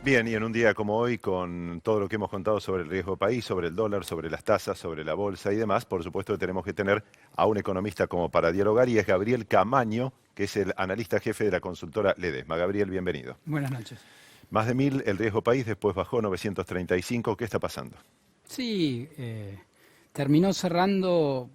Bien, y en un día como hoy, con todo lo que hemos contado sobre el riesgo país, sobre el dólar, sobre las tasas, sobre la bolsa y demás, por supuesto que tenemos que tener a un economista como para dialogar, y es Gabriel Camaño, que es el analista jefe de la consultora Ledesma. Gabriel, bienvenido. Buenas noches. Más de 1000 el riesgo país, después bajó 935. ¿Qué está pasando? Sí, terminó cerrando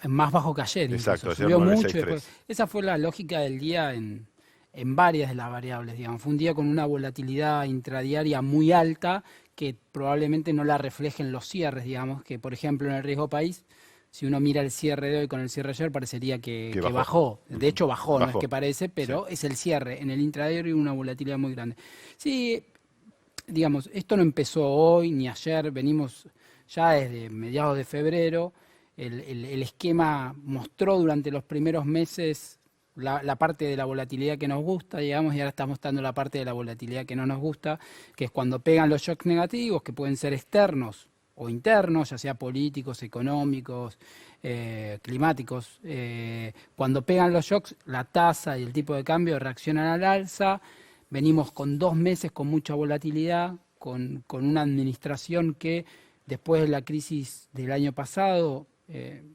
más bajo que ayer Exacto, incluso. ayer Subió mucho. Después. 963. Esa fue la lógica del día en varias de las variables, digamos. Fue un día con una volatilidad intradiaria muy alta que probablemente no la reflejen los cierres, digamos, que por ejemplo en el riesgo país, si uno mira el cierre de hoy con el cierre de ayer, parecería que Que bajó. bajó. De hecho bajó, no es Bajó. que parece, Sí. pero es el cierre. En el intradiario hay una volatilidad muy grande. Sí, digamos, esto no empezó hoy ni ayer, venimos ya desde mediados de febrero. El esquema mostró durante los primeros meses la parte de la volatilidad que nos gusta, digamos, y ahora está mostrando la parte de la volatilidad que no nos gusta, que es cuando pegan los shocks negativos, que pueden ser externos o internos, ya sea políticos, económicos, climáticos. Cuando pegan los shocks, la tasa y el tipo de cambio reaccionan al alza. Venimos con 2 meses con mucha volatilidad, con una administración que después de la crisis del año pasado,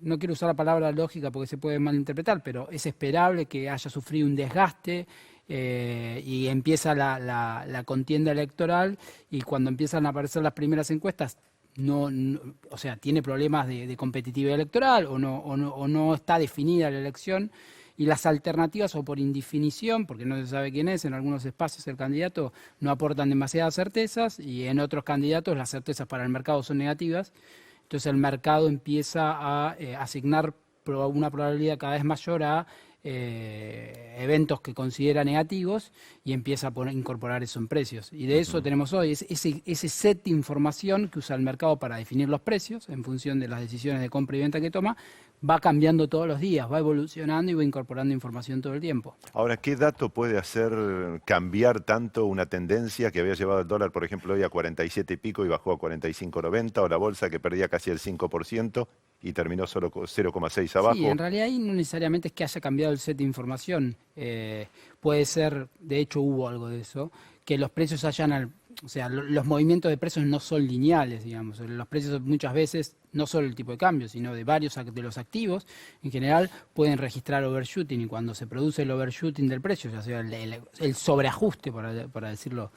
no quiero usar la palabra lógica porque se puede malinterpretar, pero es esperable que haya sufrido un desgaste y empieza la contienda electoral, y cuando empiezan a aparecer las primeras encuestas, o sea, tiene problemas de competitividad electoral o no está definida la elección. Y las alternativas, o por indefinición, porque no se sabe quién es, en algunos espacios el candidato, no aportan demasiadas certezas, y en otros candidatos las certezas para el mercado son negativas. Entonces el mercado empieza a asignar una probabilidad cada vez mayor a eventos que considera negativos, y empieza a incorporar eso en precios. Y de eso tenemos hoy, ese set de información que usa el mercado para definir los precios en función de las decisiones de compra y venta que toma, va cambiando todos los días, va evolucionando y va incorporando información todo el tiempo. Ahora, ¿qué dato puede hacer cambiar tanto una tendencia que había llevado el dólar, por ejemplo, hoy a 47 y pico y bajó a 45,90, o la bolsa que perdía casi el 5% y terminó solo 0,6 Sí, en abajo? realidad ahí no necesariamente es que haya cambiado el set de información. Puede ser, de hecho hubo algo de eso, que los precios o sea, los movimientos de precios no son lineales, digamos. Los precios muchas veces, no solo el tipo de cambio, sino de varios de los activos, en general pueden registrar overshooting, y cuando se produce el overshooting del precio, ya sea el sobreajuste, para decirlo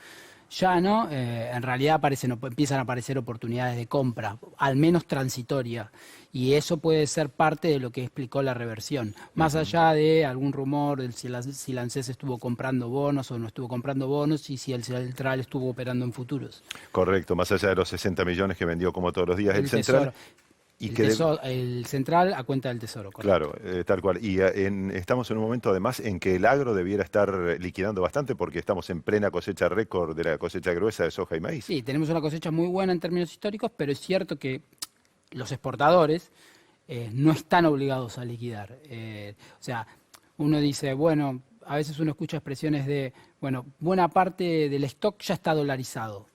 ya, ¿no? En realidad empiezan a aparecer oportunidades de compra, al menos transitoria, y eso puede ser parte de lo que explicó la reversión. Más allá de algún rumor de si la ANSES estuvo comprando bonos o no estuvo comprando bonos, y si el Central estuvo operando en futuros. Correcto, más allá de los 60 millones que vendió como todos los días el El Central. Tesoro. Y El, que de- tesoro, el Central a cuenta del Tesoro, correcto. Claro, tal cual. Y estamos en un momento además en que el agro debiera estar liquidando bastante, porque estamos en plena cosecha récord de la cosecha gruesa de soja y maíz. Sí, tenemos una cosecha muy buena en términos históricos, pero es cierto que los exportadores no están obligados a liquidar. O sea, uno dice, bueno, a veces uno escucha expresiones de, bueno, buena parte del stock ya está dolarizado.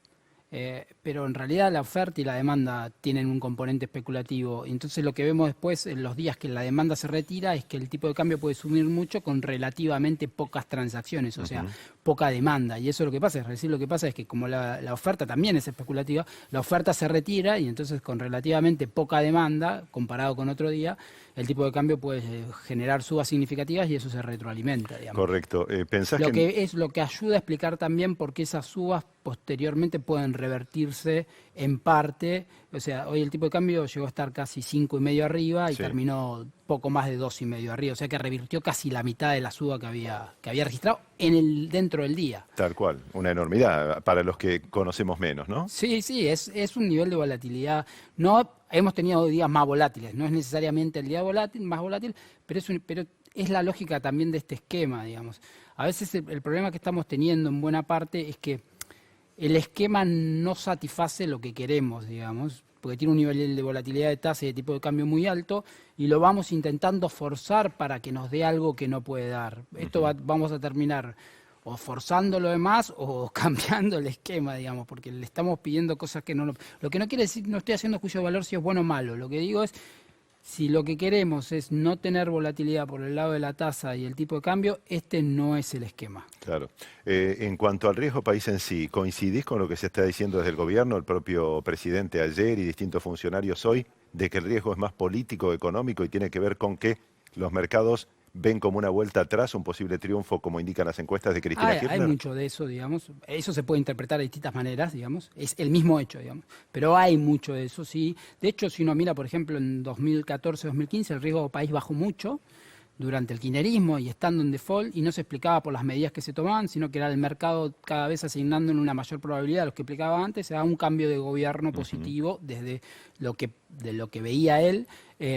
Pero en realidad la oferta y la demanda tienen un componente especulativo. Y entonces lo que vemos después, en los días que la demanda se retira, es que el tipo de cambio puede subir mucho con relativamente pocas transacciones, o sea, poca demanda. Y eso es lo que pasa. Es decir, lo que pasa es que como la oferta también es especulativa, la oferta se retira, y entonces con relativamente poca demanda, comparado con otro día, el tipo de cambio puede generar subas significativas, y eso se retroalimenta, digamos. Correcto. ¿Pensás Lo que que es lo que ayuda a explicar también por qué esas subas posteriormente pueden revertirse en parte. O sea, hoy el tipo de cambio llegó a estar casi 5,5 arriba y sí, terminó poco más de 2,5 arriba. O sea que revirtió casi la mitad de la suba que había registrado dentro del día. tal cual, una enormidad para los que conocemos menos, ¿no? Sí, sí, es un nivel de volatilidad. No hemos tenido días más volátiles, no es necesariamente el día más volátil, pero es la lógica también de este esquema, digamos. A veces el problema que estamos teniendo en buena parte es que el esquema no satisface lo que queremos, digamos, porque tiene un nivel de volatilidad de tasa y de tipo de cambio muy alto, y lo vamos intentando forzar para que nos dé algo que no puede dar. Vamos a terminar o forzando lo demás o cambiando el esquema, digamos, porque le estamos pidiendo cosas que no... Lo que no quiere decir, no estoy haciendo juicio de valor si es bueno o malo. Lo que digo es, Si lo que queremos es no tener volatilidad por el lado de la tasa y el tipo de cambio, este no es el esquema. Claro. En cuanto al riesgo país en sí, ¿coincidís con lo que se está diciendo desde el gobierno, el propio presidente ayer y distintos funcionarios hoy, de que el riesgo es más político, económico y tiene que ver con que los mercados ven como una vuelta atrás, un posible triunfo, como indican las encuestas de Cristina Hay Kirchner? mucho de eso, digamos. Eso se puede interpretar de distintas maneras, digamos. Es el mismo hecho, digamos. Pero hay mucho de eso, sí. De hecho, si uno mira, por ejemplo, en 2014-2015, el riesgo país bajó mucho durante el kirchnerismo y estando en default, y no se explicaba por las medidas que se tomaban, sino que era el mercado cada vez asignando en una mayor probabilidad a los que explicaba antes, se da un cambio de gobierno positivo desde de lo que veía él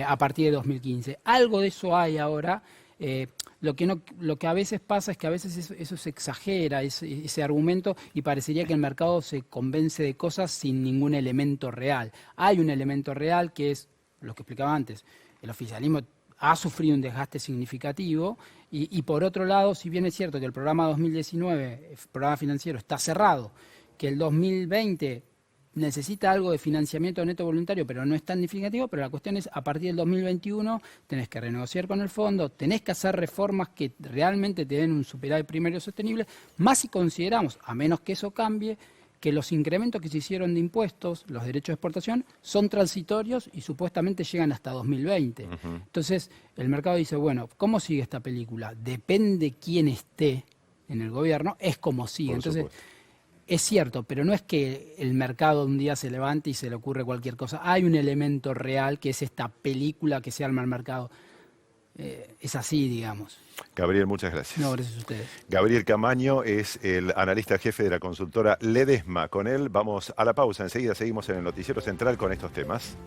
a partir de 2015. Algo de eso hay ahora. Lo que a veces pasa es que a veces eso se exagera, ese argumento, y parecería que el mercado se convence de cosas sin ningún elemento real. Hay un elemento real que es lo que explicaba antes. El oficialismo ha sufrido un desgaste significativo y por otro lado, si bien es cierto que el programa 2019, el programa financiero, está cerrado, que el 2020 necesita algo de financiamiento neto voluntario, pero no es tan significativo, pero la cuestión es, a partir del 2021 tenés que renegociar con el fondo, tenés que hacer reformas que realmente te den un superávit primario sostenible, más si consideramos, a menos que eso cambie, que los incrementos que se hicieron de impuestos, los derechos de exportación, son transitorios y supuestamente llegan hasta 2020. Entonces, el mercado dice, bueno, ¿cómo sigue esta película? Depende quién esté en el gobierno, es como sigue. Entonces, es cierto, pero no es que el mercado un día se levante y se le ocurre cualquier cosa. Hay un elemento real que es esta película que se arma el mercado. Es así, digamos. Gabriel, muchas gracias. No, gracias a ustedes. Gabriel Camaño es el analista jefe de la consultora Ledesma. Con él vamos a la pausa. Enseguida seguimos en el Noticiero Central con estos temas.